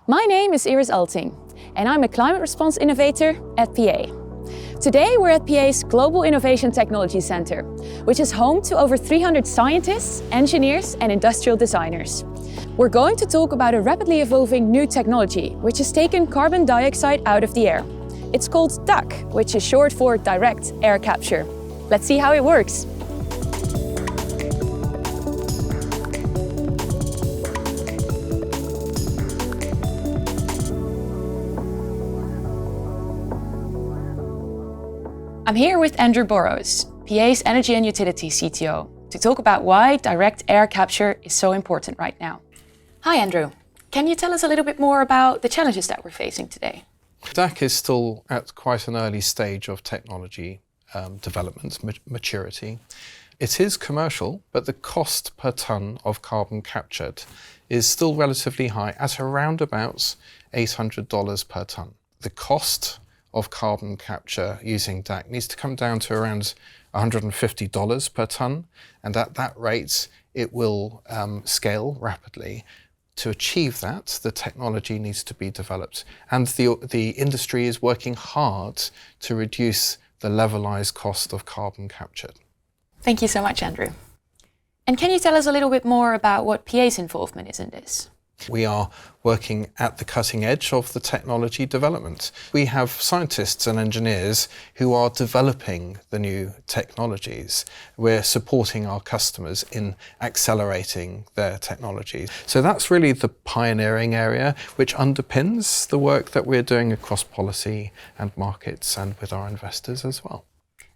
My name is Iris Alting, and I'm a climate response innovator at PA. Today we're at PA's Global Innovation Technology Center, which is home to over 300 scientists, engineers and industrial designers. We're going to talk about a rapidly evolving new technology which has taken carbon dioxide out of the air. It's called DAC, which is short for direct air capture. Let's see how it works. I'm here with Andrew Burrows, PA's Energy and Utilities CTO, to talk about why direct air capture is so important right now. Hi Andrew, can you tell us a little bit more about the challenges that we're facing today? DAC is still at quite an early stage of technology development, maturity. It is commercial, but the cost per tonne of carbon captured is still relatively high at around about $800 per tonne. The cost of carbon capture using DAC needs to come down to around $150 per tonne, and at that rate it will scale rapidly. To achieve that, the technology needs to be developed, and the industry is working hard to reduce the levelized cost of carbon captured. Thank you so much, Andrew. And can you tell us a little bit more about what PA's involvement is in this? We are working at the cutting edge of the technology development. We have scientists and engineers who are developing the new technologies. We're supporting our customers in accelerating their technologies. So that's really the pioneering area which underpins the work that we're doing across policy and markets and with our investors as well.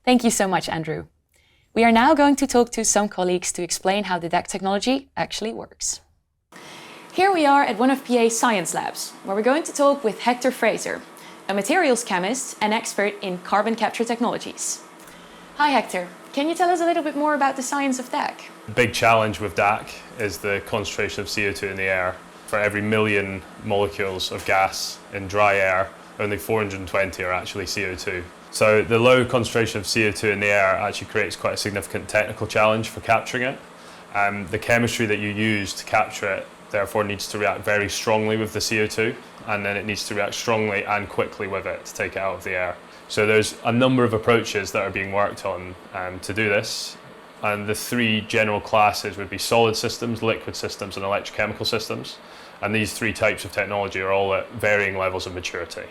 Thank you so much, Andrew. We are now going to talk to some colleagues to explain how the DAC technology actually works. Here we are at one of PA's science labs, where we're going to talk with Hector Fraser, a materials chemist and expert in carbon capture technologies. Hi Hector, can you tell us a little bit more about the science of DAC? The big challenge with DAC is the concentration of CO2 in the air. For every million molecules of gas in dry air, only 420 are actually CO2. So the low concentration of CO2 in the air actually creates quite a significant technical challenge for capturing it. The chemistry that you use to capture it therefore needs to react very strongly with the CO2, and then it needs to react strongly and quickly with it to take it out of the air. So there's a number of approaches that are being worked on to do this, and the three general classes would be solid systems, liquid systems and electrochemical systems, and these three types of technology are all at varying levels of maturity.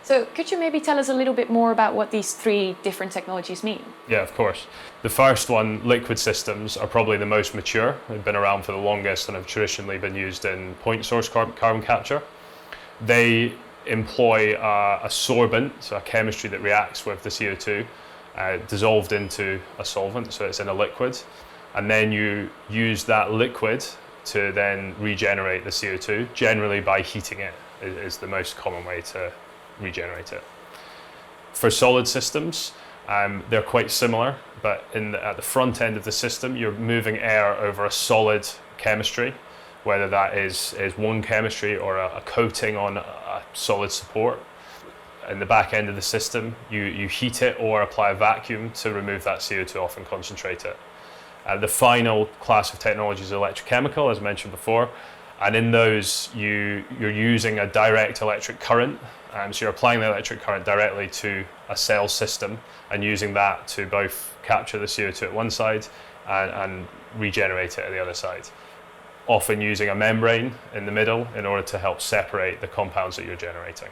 So could you maybe tell us a little bit more about what these three different technologies mean? Yeah, of course. The first one, liquid systems, are probably the most mature. They've been around for the longest and have traditionally been used in point source carbon capture. They employ a sorbent, so a chemistry that reacts with the CO2, dissolved into a solvent, so it's in a liquid. And then you use that liquid to then regenerate the CO2, generally by heating it is the most common way to regenerate it. For solid systems, they're quite similar, but at the front end of the system, you're moving air over a solid chemistry, whether that is one chemistry or a coating on a solid support. In the back end of the system, you heat it or apply a vacuum to remove that CO2 off and concentrate it. The final class of technology is electrochemical, as mentioned before, and in those you're using a direct electric current. So you're applying the electric current directly to a cell system and using that to both capture the CO2 at one side and regenerate it at the other side. Often using a membrane in the middle in order to help separate the compounds that you're generating.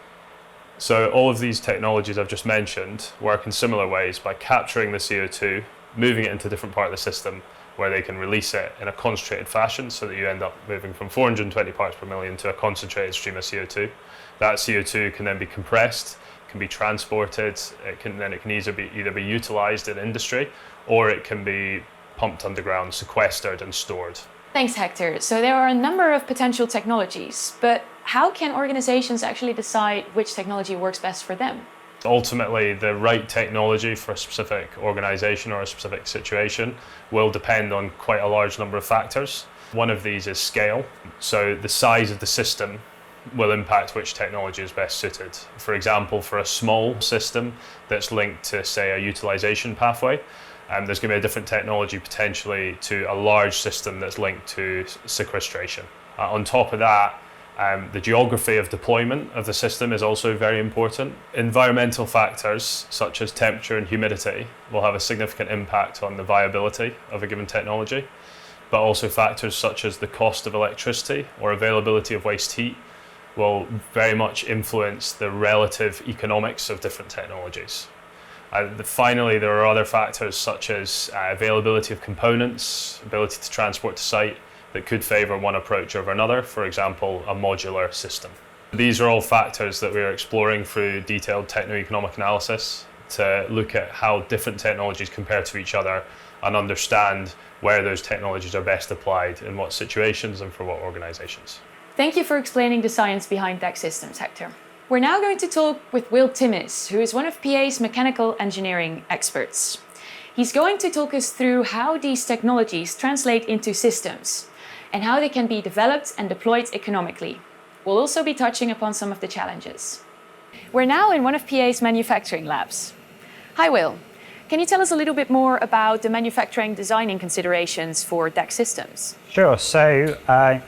So all of these technologies I've just mentioned work in similar ways by capturing the CO2, moving it into a different part of the system where they can release it in a concentrated fashion so that you end up moving from 420 parts per million to a concentrated stream of CO2. That CO2 can then be compressed, can be transported, it can either be utilized in industry or it can be pumped underground, sequestered and stored. Thanks, Hector. So there are a number of potential technologies, but how can organizations actually decide which technology works best for them? Ultimately, the right technology for a specific organization or a specific situation will depend on quite a large number of factors. One of these is scale. So the size of the system will impact which technology is best suited. For example, for a small system that's linked to, say, a utilization pathway, there's going to be a different technology potentially to a large system that's linked to sequestration. On top of that, The geography of deployment of the system is also very important. Environmental factors such as temperature and humidity will have a significant impact on the viability of a given technology, but also factors such as the cost of electricity or availability of waste heat will very much influence the relative economics of different technologies. Finally, there are other factors such as availability of components, ability to transport to site, that could favour one approach over another, for example, a modular system. These are all factors that we are exploring through detailed techno-economic analysis to look at how different technologies compare to each other and understand where those technologies are best applied in what situations and for what organisations. Thank you for explaining the science behind DAC systems, Hector. We're now going to talk with Will Timmis, who is one of PA's mechanical engineering experts. He's going to talk us through how these technologies translate into systems and how they can be developed and deployed economically. We'll also be touching upon some of the challenges. We're now in one of PA's manufacturing labs. Hi Will, can you tell us a little bit more about the manufacturing designing considerations for DAC systems? Sure, so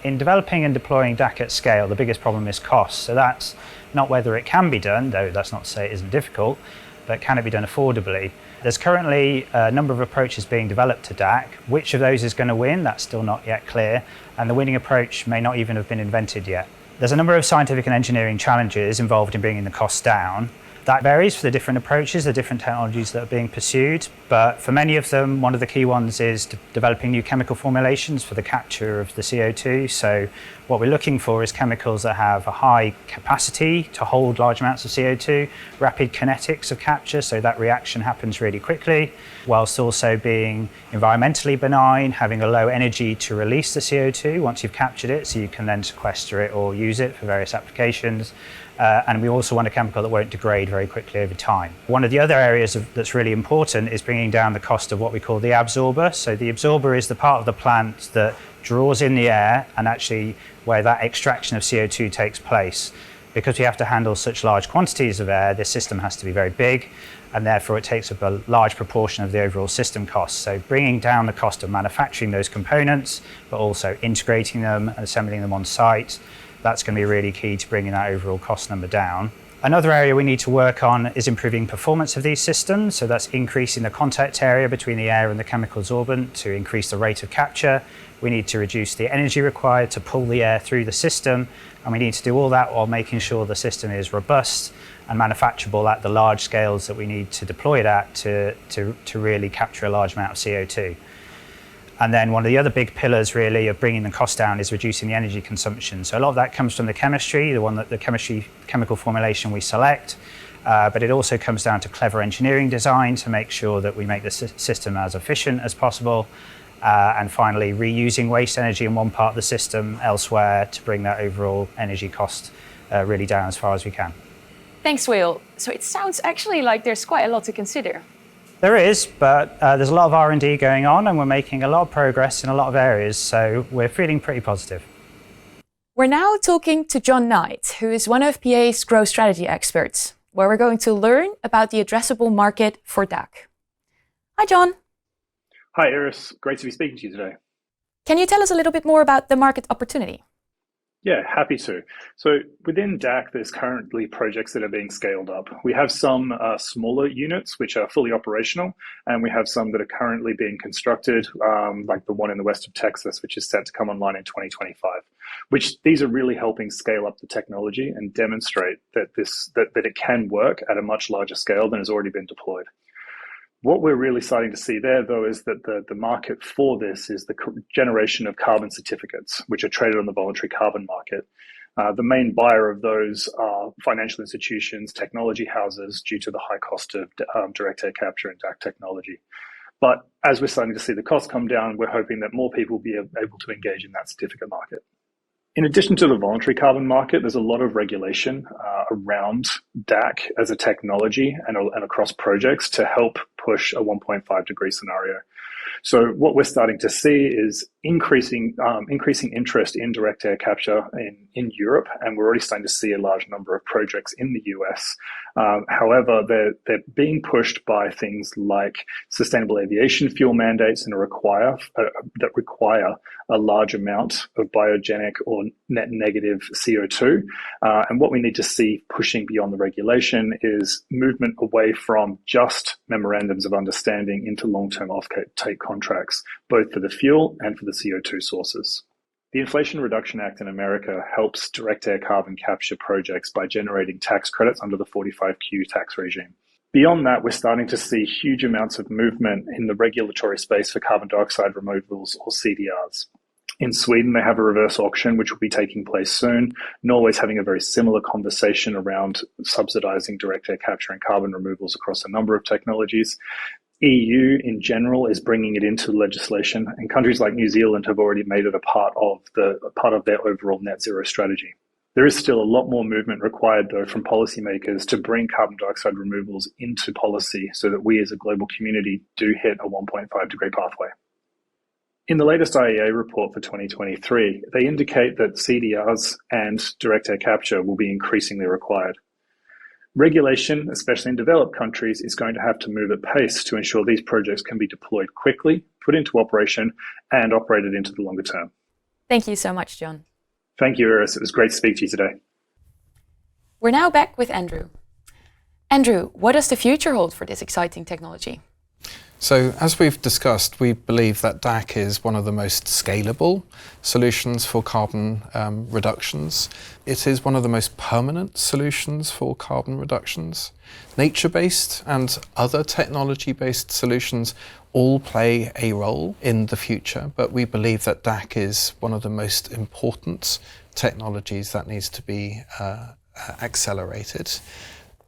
in developing and deploying DAC at scale, the biggest problem is cost. So that's not whether it can be done, though that's not to say it isn't difficult, but can it be done affordably? There's currently a number of approaches being developed to DAC. Which of those is going to win? That's still not yet clear, and the winning approach may not even have been invented yet. There's a number of scientific and engineering challenges involved in bringing the costs down. That varies for the different approaches, the different technologies that are being pursued, but for many of them, one of the key ones is developing new chemical formulations for the capture of the CO2. So what we're looking for is chemicals that have a high capacity to hold large amounts of CO2, rapid kinetics of capture, so that reaction happens really quickly, whilst also being environmentally benign, having a low energy to release the CO2 once you've captured it, so you can then sequester it or use it for various applications. And we also want a chemical that won't degrade very quickly over time. One of the other areas that's really important is bringing down the cost of what we call the absorber. So the absorber is the part of the plant that draws in the air and actually where that extraction of CO2 takes place. Because we have to handle such large quantities of air, this system has to be very big, and therefore it takes up a large proportion of the overall system cost. So bringing down the cost of manufacturing those components, but also integrating them and assembling them on site, that's going to be really key to bringing that overall cost number down. Another area we need to work on is improving performance of these systems. So that's increasing the contact area between the air and the chemical absorbent to increase the rate of capture. We need to reduce the energy required to pull the air through the system. And we need to do all that while making sure the system is robust and manufacturable at the large scales that we need to deploy it at to really capture a large amount of CO2. And then one of the other big pillars really of bringing the cost down is reducing the energy consumption. So a lot of that comes from the chemistry, chemical formulation we select, but it also comes down to clever engineering design to make sure that we make the system as efficient as possible. And finally, reusing waste energy in one part of the system elsewhere to bring that overall energy cost really down as far as we can. Thanks, Will. So it sounds actually like there's quite a lot to consider. There is, but there's a lot of R&D going on and we're making a lot of progress in a lot of areas, so we're feeling pretty positive. We're now talking to John Knight, who is one of PA's growth strategy experts, where we're going to learn about the addressable market for DAC. Hi, John. Hi, Iris. Great to be speaking to you today. Can you tell us a little bit more about the market opportunity? Yeah, happy to. So within DAC, there's currently projects that are being scaled up. We have some smaller units which are fully operational, and we have some that are currently being constructed, like the one in the west of Texas, which is set to come online in 2025. These are really helping scale up the technology and demonstrate that it can work at a much larger scale than has already been deployed. What we're really starting to see there, though, is that the market for this is the generation of carbon certificates, which are traded on the voluntary carbon market. The main buyer of those are financial institutions, technology houses, due to the high cost of direct air capture and DAC technology. But as we're starting to see the costs come down, we're hoping that more people will be able to engage in that certificate market. In addition to the voluntary carbon market, there's a lot of regulation around DAC as a technology and across projects to help push a 1.5 degree scenario. So what we're starting to see is increasing interest in direct air capture in Europe, and we're already starting to see a large number of projects in the US. However, they're being pushed by things like sustainable aviation fuel mandates and that require a large amount of biogenic or net negative CO2. And what we need to see pushing beyond the regulation is movement away from just memorandums of understanding into long-term offtake contracts, both for the fuel and for the CO2 sources. The Inflation Reduction Act in America helps direct air carbon capture projects by generating tax credits under the 45Q tax regime. Beyond that, we're starting to see huge amounts of movement in the regulatory space for carbon dioxide removals, or CDRs. In Sweden, they have a reverse auction, which will be taking place soon. Norway's having a very similar conversation around subsidizing direct air capture and carbon removals across a number of technologies. EU in general is bringing it into legislation, and countries like New Zealand have already made it a part of their overall net zero strategy. There is still a lot more movement required, though, from policymakers to bring carbon dioxide removals into policy so that we as a global community do hit a 1.5 degree pathway. In the latest IEA report for 2023, they indicate that CDRs and direct air capture will be increasingly required. Regulation, especially in developed countries, is going to have to move at pace to ensure these projects can be deployed quickly, put into operation, and operated into the longer term. Thank you so much, John. Thank you, Iris. It was great to speak to you today. We're now back with Andrew. Andrew, what does the future hold for this exciting technology? So, as we've discussed, we believe that DAC is one of the most scalable solutions for carbon reductions. It is one of the most permanent solutions for carbon reductions. Nature-based and other technology-based solutions all play a role in the future, but we believe that DAC is one of the most important technologies that needs to be accelerated.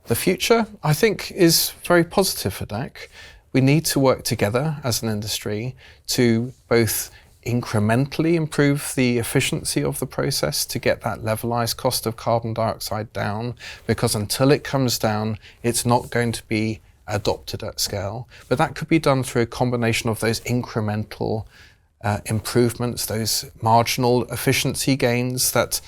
The future, I think, is very positive for DAC. We need to work together as an industry to both incrementally improve the efficiency of the process to get that levelized cost of carbon dioxide down, because until it comes down, it's not going to be adopted at scale. But that could be done through a combination of those incremental improvements, those marginal efficiency gains that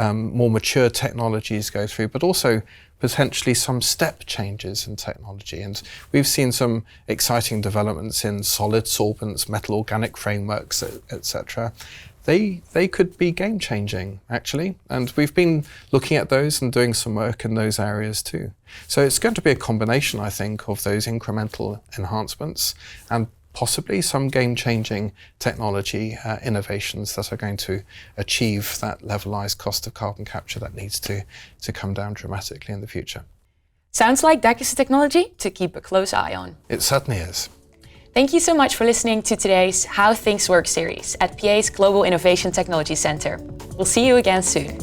more mature technologies go through, but also potentially some step changes in technology. And we've seen some exciting developments in solid solvents, metal organic frameworks, etc. They could be game changing, actually. And we've been looking at those and doing some work in those areas too. So it's going to be a combination, I think, of those incremental enhancements and possibly some game-changing technology innovations that are going to achieve that levelized cost of carbon capture that needs to come down dramatically in the future. Sounds like DAC is a technology to keep a close eye on. It certainly is. Thank you so much for listening to today's How Things Work series at PA's Global Innovation Technology Center. We'll see you again soon.